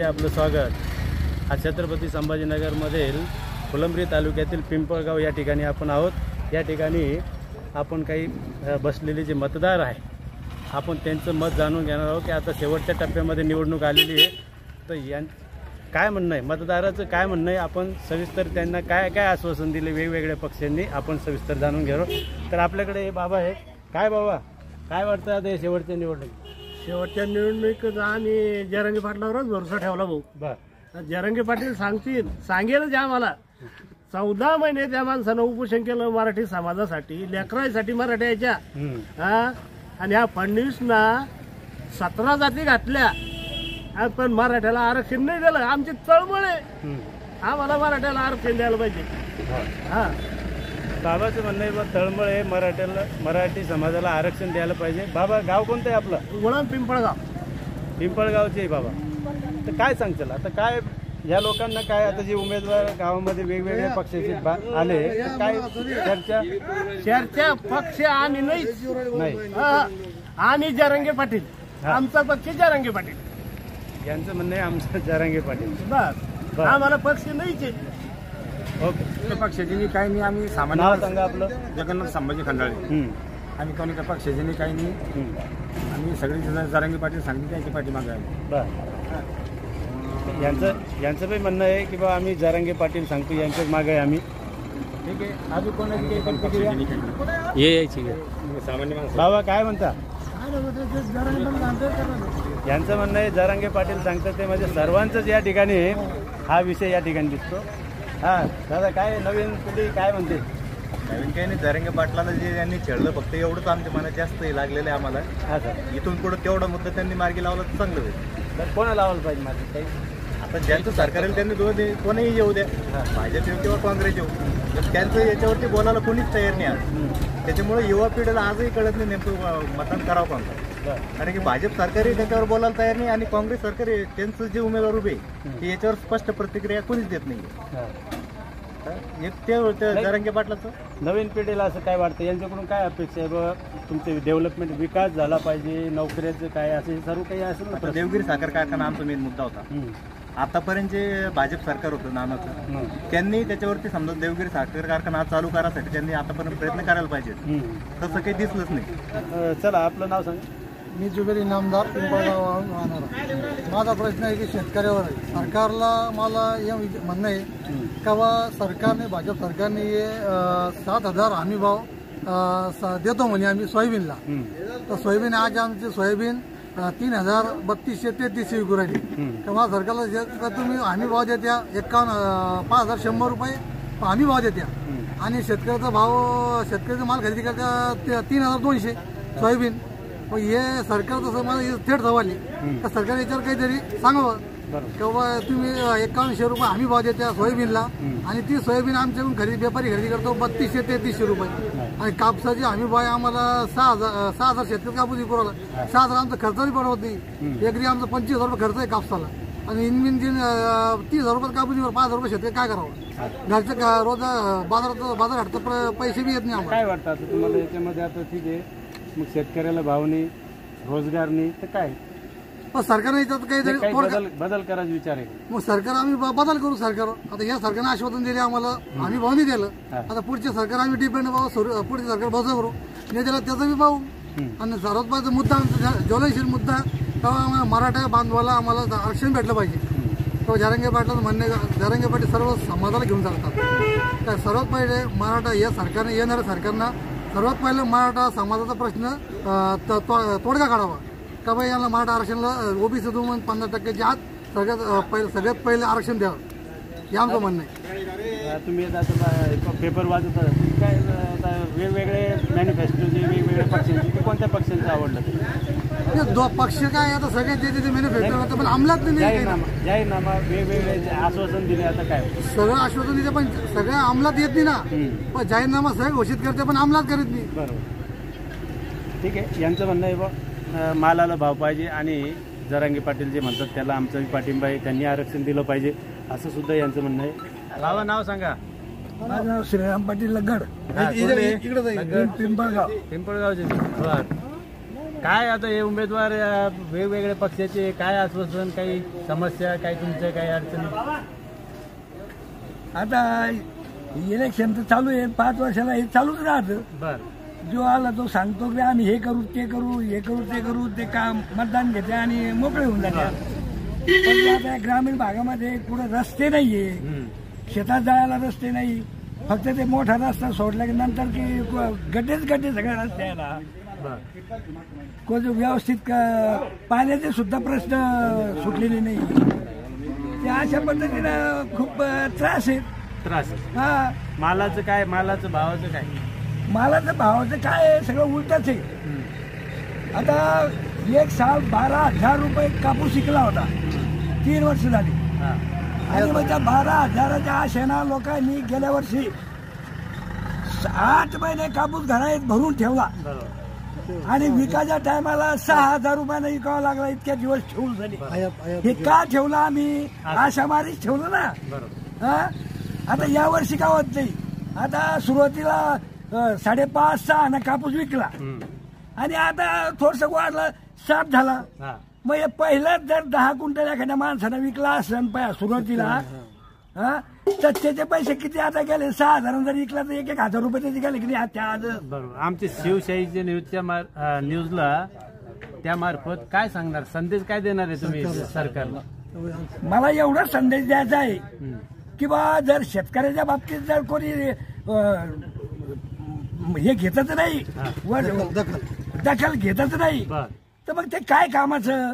आपलं स्वागत। आज छत्रपती संभाजीनगरमधील फुलंब्री तालुक्यातील पिंपळगाव या ठिकाणी आपण आहोत। या ठिकाणी आपण काही बसलेले जे मतदार आहे आपण त्यांचं मत जाणून घेणार आहोत की आता शेवटच्या टप्प्यामध्ये निवडणूक आलेली आहे, तर काय म्हणणं आहे मतदाराचं, काय म्हणणं आहे, आपण सविस्तर त्यांना काय काय आश्वासन दिले वेगवेगळ्या पक्षांनी आपण सविस्तर जाणून घेऊ। तर आपल्याकडे हे बाबा आहे, काय बाबा काय वाटतं आता शेवटच्या निवडणूक? शेवटच्या निवडणुकीत आम्ही जरांगे पाटलावरच भरोसा ठेवला भाऊ। बर, जरांगे पाटील सांगेलच आम्हाला। 14 महिने त्या माणसानं उपोषण केलं मराठी समाजासाठी, लेकरांसाठी मराठ्याच्या। आणि ह्या फडणवीसना 17 जाती घातल्या पण मराठ्याला आरक्षण नाही दिलं। आमची तळमळ आहे, आम्हाला मराठ्याला आरक्षण द्यायला पाहिजे। बाबाचं म्हणणं आहे तळमळ आहे, मराठी समाजाला आरक्षण द्यायला पाहिजे। बाबा गाव कोणतं आहे आपलं? वळण पिंपळगाव। पिंपळगावचे बाबा, तर काय सांगताल आता काय या लोकांना काय आता जे उमेदवार गावामध्ये वेगवेगळ्या पक्षाचे आले तर काय चर्चा पक्ष आम्ही नाही, आम्ही जरांगे पाटील, आमचा पक्ष जरांगे पाटील। यांचं म्हणणं आहे आमचं जरांगे पाटील, बस आम्हाला पक्ष नाहीच आहे। ओके, पक्षाचे काही नाही, आम्ही सामान्य नाव सांगा आपलं? जगन्नाथ संभाजी खंडाळे। आम्ही कोणी त्या पक्षाचे नाही, काही नाही, आम्ही सगळे जरांगे पाटील सांगितले त्यांच्या पाठीमागे आहे। बरं, यांचं पण म्हणणं आहे की बा आम्ही जरांगे पाटील सांगतो यांच्याच मागे आहे आम्ही। ठीक आहे, अजून कोणाची यायची सामान्य माणसं बाबा काय म्हणता? यांचं म्हणणं आहे जरांगे पाटील सांगतात ते म्हणजे सर्वांचंच या ठिकाणी हा विषय या ठिकाणी दिसतो। हां दादा, काय नवीन पिढी काय म्हणते? नवीन काही नाही, जरांगे पाटलाला जे यांनी खेळलं फक्त एवढंच आमच्या मनात जास्त लागलेलं आहे आम्हाला। हां सर, इथून पुढे तेवढा मुद्दा त्यांनी मार्गी लावला तर चांगलं होईल। तर कोणा लावायला पाहिजे माझं काही? आता ज्यांचं सरकार येईल त्यांनी कोणीही येऊ द्या, भाजप येऊ किंवा काँग्रेस येऊ, तर त्यांचं याच्यावरती बोलायला कोणीच तयार नाही आज। त्याच्यामुळे युवा पिढीला आजही कळत नाही नेमकं मतदान करावं कोणतं, कारण की भाजप सरकारही त्याच्यावर बोलायला तयार नाही आणि काँग्रेस सरकारी त्यांचं जे उमेदवार उभे ते याच्यावर स्पष्ट प्रतिक्रिया कोणीच देत नाही। एक ते जरांगे पाटलाचं नवीन पिढीला असं काय वाटतं, यांच्याकडून काय अपेक्षा आहे बाबा? तुमचे डेव्हलपमेंट विकास झाला पाहिजे, नोकऱ्याचं काय असं सर्व काही असेल ना? देवगिरी साखर कारखाना आमचा मेन मुद्दा होता। आतापर्यंत जे भाजप सरकार होतं नानाचं, त्यांनी त्याच्यावरती समजा देवगिरी साखर कारखाना चालू करायसाठी त्यांनी आतापर्यंत प्रयत्न करायला पाहिजे, तसं काही दिसलंच नाही। चला आपलं नाव सांगा? मी जुबेरी नामदार पिंपळगाववरून राहणार। माझा प्रश्न आहे की शेतकऱ्यावर आहे। सरकारला मला हे म्हणणं आहे का बा सरकारने, भाजप सरकारने 7,000 हमी भाव देतो म्हणे आम्ही सोयाबीनला, तर सोयाबीन आज आमची सोयाबीन 3,3233 विकू राहिली। तर मला सरकारला तुम्ही हमी भाव देत्या 5,100 रुपये हमी भाव देत्या आणि शेतकऱ्याचा भाव, शेतकऱ्याचा माल खरेदी करता 3,200 सोयाबीन। मग हे सरकार तसं मला थेट सवाल आहे तर सरकार याच्यावर काहीतरी सांगावं किंवा तुम्ही 5100 रुपये हमी भाव देत्या सोयाबीनला आणि ती सोयाबीन आमच्याकडून व्यापारी खरेदी करतो 3200-3300 रुपये आणि कापसाची हमी भाव आम्हाला 6,000 शेतकरी कापूस विकू 6,000 आमचा खर्चही पण होत नाही। एकरी आमचा 25,000 रुपये खर्च आहे कापसाला आणि इनमिन 30,000 रुपये कापूस 5,000 रुपये शेतकरी काय करावं? घरचं रोज बाजारहाटचं पैसे बी येत नाही आम्हाला। काय वाटतं आता तुम्हाला याच्यामध्ये? आता ठीक आहे, मग शेतकऱ्याला भाव नाही, रोजगार नाही, तर काय पण सरकारने याच्यात काहीतरी बदल करायचा विचार आहे? मग सरकार आम्ही बदल करू सरकारवर। आता या सरकारने आश्वासन दिले आम्हाला, आम्ही भाव नाही दिलं, आता पुढचे सरकार आम्ही डिपेंड पाहू, पुढचे सरकार भरोसा करू नाही दिला त्याचा बी पाहू। आणि सर्वात पाहिजे मुद्दा आमचा ज्वलनशील मुद्दा तेव्हा मराठा बांधवाला आम्हाला आरक्षण भेटलं पाहिजे। तो जरांगे पाटलाचं म्हणणे, जरांगे पाटील सर्व समाजाला घेऊन जातात। तर सर्वात पहिले मराठा या सरकारने, येणाऱ्या सरकारनं सर्वात पहिले मराठा समाजाचा प्रश्न तोडगा काढावा का बाई यांना मराठा आरक्षणाला ओबीसी 50%च्या आत सगळ्यात पहिले आरक्षण द्यावं, हे आमचं म्हणणं आहे। तुम्ही आता पेपर वाचत काय वेगवेगळे मॅनिफेस्टोचे वेगवेगळ्या पक्षांचे, कोणत्या पक्षांचं आवडलं? पक्ष काय आता सगळ्यात जे मॅनिफेस्टो होतं पण अंमलात नाही, जाहीरनामा वेगवेगळे आश्वासन दिले, आता काय सगळं आश्वासन दिले पण सगळ्या अंमलात येत नाही ना। पण जाहीरनामा सगळं घोषित करते पण अंमलात करत नाही। बरोबर, ठीक आहे। यांचं म्हणणं आहे बा मालाला भाव पाहिजे आणि जरांगे पाटील जे म्हणतात त्याला आमचा पाठिंबा आहे, त्यांनी आरक्षण दिलं पाहिजे असं सुद्धा यांचं म्हणणं आहे। बाबा नाव सांगा? माझं नाव श्रीराम पाटील लगड, पिंपळगाव। पिंपळगावचे काय आता हे उमेदवार वेगवेगळ्या पक्षाचे काय आश्वासन, काही समस्या, काही तुमच्या काही अडचणी? आता इलेक्शन तर चालू आहे, 5 वर्षाला हे चालूच राहतं. बरं. जो आला तो सांगतो की आम्ही हे करू ते करू हे करू ते करू, ते काम मतदान घेते आणि मोकळे होऊन जाते. पण आता ग्रामीण भागामध्ये पुढे रस्ते नाहीये, शेतात जायला रस्ते नाही, फक्त ते मोठा रस्ता सोडला की नंतर की गड्डेच गड्डे सगळ्या रस्त्याला. कोण व्यवस्थित पाण्याचे सुद्धा प्रश्न सुटलेले नाही. ते अशा पद्धतीनं खूप त्रास आहे. हा, मालाचं काय, मालाचं भावाचं काय? मालाचं भावाचं काय सगळं उलटच आहे. आता 1 साल 12,000 रुपये कापूस शिकला होता, 3 वर्ष झाली. आणि मग त्या 12,000च्या आशेना लोकांनी गेल्या वर्षी 8 महिने कापूस घरात भरून ठेवला आणि विकायच्या टायमाला 6,000 रुपयाला विकावा लागला. इतक्या दिवस ठेवून झाले. हे का ठेवलं आम्ही? आशामारीच ठेवलं ना. हा, आता या वर्षी का होत नाही. आता सुरुवातीला 5.5-6 कापूस विकला आणि आता थोडस वाढलं, 7 झाला. मग हे पहिलं जर 10 क्विंटल एखाद्या माणसानं विकला असेल सुरुवातीला, तर त्याचे पैसे किती आता गेले? 6,000 जर विकला तर 1,000 रुपये त्याचे गेले किती आज. बरोबर. आमचे शिवशाहीच्या न्यूजला त्यामार्फत काय सांगणार, संदेश काय देणार आहे तुम्ही सरकारला? मला एवढा संदेश द्यायचा आहे की बा, जर शेतकऱ्याच्या बाबतीत जर कोणी हे घेतच नाही, दखल घेतच नाही, तर मग ते काय कामाचं?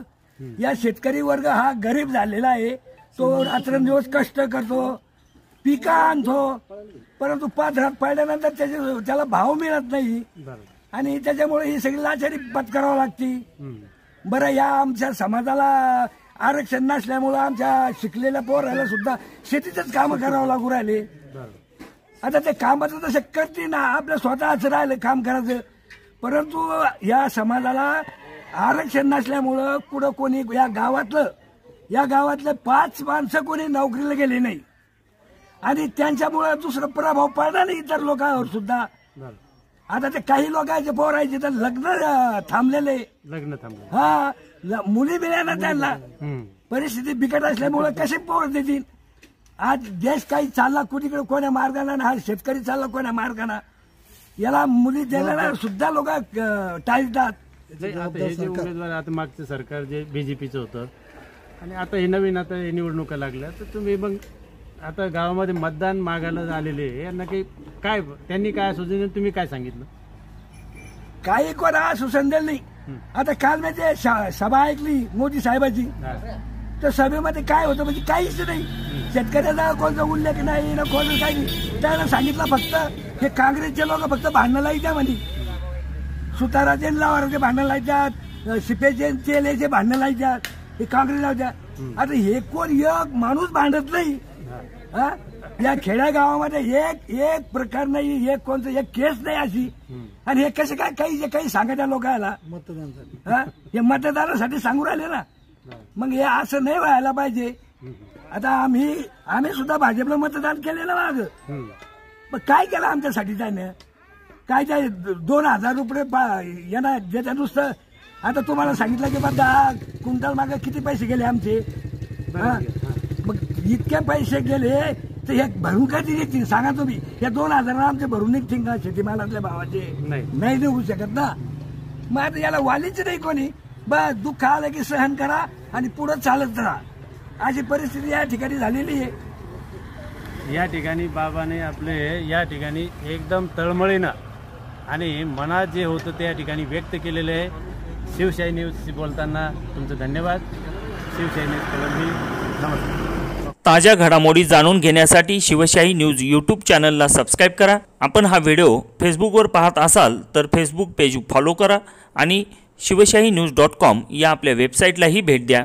या शेतकरी वर्ग हा गरीब झालेला आहे. तो रात्रंदिवस कष्ट करतो, पिका आणतो, परंतु पात्रात पडल्यानंतर त्याला भाव मिळत नाही आणि त्याच्यामुळे ही सगळी लाचारी पत्करावं लागते. बरं, या आमच्या समाजाला आरक्षण नसल्यामुळं आमच्या शिकलेल्या पोराला सुद्धा शेतीचंच कामं करावं लागू राहिले. आता ते कामाचं तसं करते ना, आपलं स्वतःच राहिलं काम करायचं, परंतु या समाजाला आरक्षण नसल्यामुळं पुढं कोणी या गावातलं 5 माणसं कोणी नोकरीला गेले नाही आणि त्यांच्यामुळं दुसरं प्रभाव पडला नाही इतर लोकांवर सुद्धा. आता ते काही लोकांचे पोरायचे तर लग्न थांबलेले, हा, मुली मिळाल्या त्यांना. परिस्थिती बिकट असल्यामुळं कसे पोर देतील? आज देश काही चालला कुणीकडे कोण्या मार्गाने, हा शेतकरी चालला कोण्या मार्गाने, याला मुली द्यायला सुद्धा लोक टाळतात. हे जे उमेदवार आता मागचं सरकार जे बीजेपीचं होतं आणि आता हे नवीन आता हे निवडणुका लागल्या, तर तुम्ही मग आता गावामध्ये मतदान मागायला आलेले यांना काही काय, त्यांनी काय सुचवलं, तुम्ही काय सांगितलं? काही कोणा सुसंदेल नाही. आता काल मी ते सभा ऐकली मोदी साहेबाची, तर सभेमध्ये काय होतं म्हणजे काहीच नाही. शेतकऱ्याला कोणता उल्लेख नाही ना, कोण काही नाही. त्याला सांगितलं फक्त हे काँग्रेसचे लोक फक्त भांडणं लायच्या म्हणजे, सुताराचे लावाराचे भांडणं लायतात, शिपेचे चेलेचे भांडणं लायतात, हे काँग्रेस लावतात. आता हे कोण एक माणूस भांडत नाही. या खेड्या गावामध्ये एक प्रकार नाही, एक कोणतं एक केस नाही अशी. आणि हे कसं काय काही सांगायच्या लोकांना हे मतदारासाठी सांगू राहिले ना. मग हे असं नाही व्हायला पाहिजे. आता आम्ही सुद्धा भाजपला मतदान केलेलं माग, पण काय केलं आमच्यासाठी त्याने? काय त्या 2,000 रुपये येणार ज्याच्या नुसतं. आता तुम्हाला सांगितलं की बा 10 क्विंटल मागे किती पैसे गेले आमचे. मग इतके पैसे गेले तर हे भरून कधी निघतील सांगा तुम्ही? या 2,000 आमचे भरून निघतील का शेतीमालातल्या भावाचे? नाही देऊ शकत ना. मग आता याला वालीच नाही कोणी. बस दुःख आलं की सहन करा आणि पुढे चालत राहा, अशी परिस्थिती या ठिकाणी झालेली आहे. या ठिकाणी बाबाने आपले या ठिकाणी एकदम तळमळीनं आणि मनात जे होतं त्या ठिकाणी व्यक्त केलेले आहे. शिवशाही न्यूजशी बोलताना तुमचं धन्यवाद. शिवशाही न्यूज कोलंबी, नमस्कार. ताज्या घडामोडी जाणून घेण्यासाठी शिवशाही न्यूज यूट्यूब चॅनलला सबस्क्राईब करा. आपण हा व्हिडिओ फेसबुकवर पाहत असाल तर फेसबुक पेज फॉलो करा आणि शिवशाही न्यूज.com या आपल्या वेबसाईटलाही भेट द्या.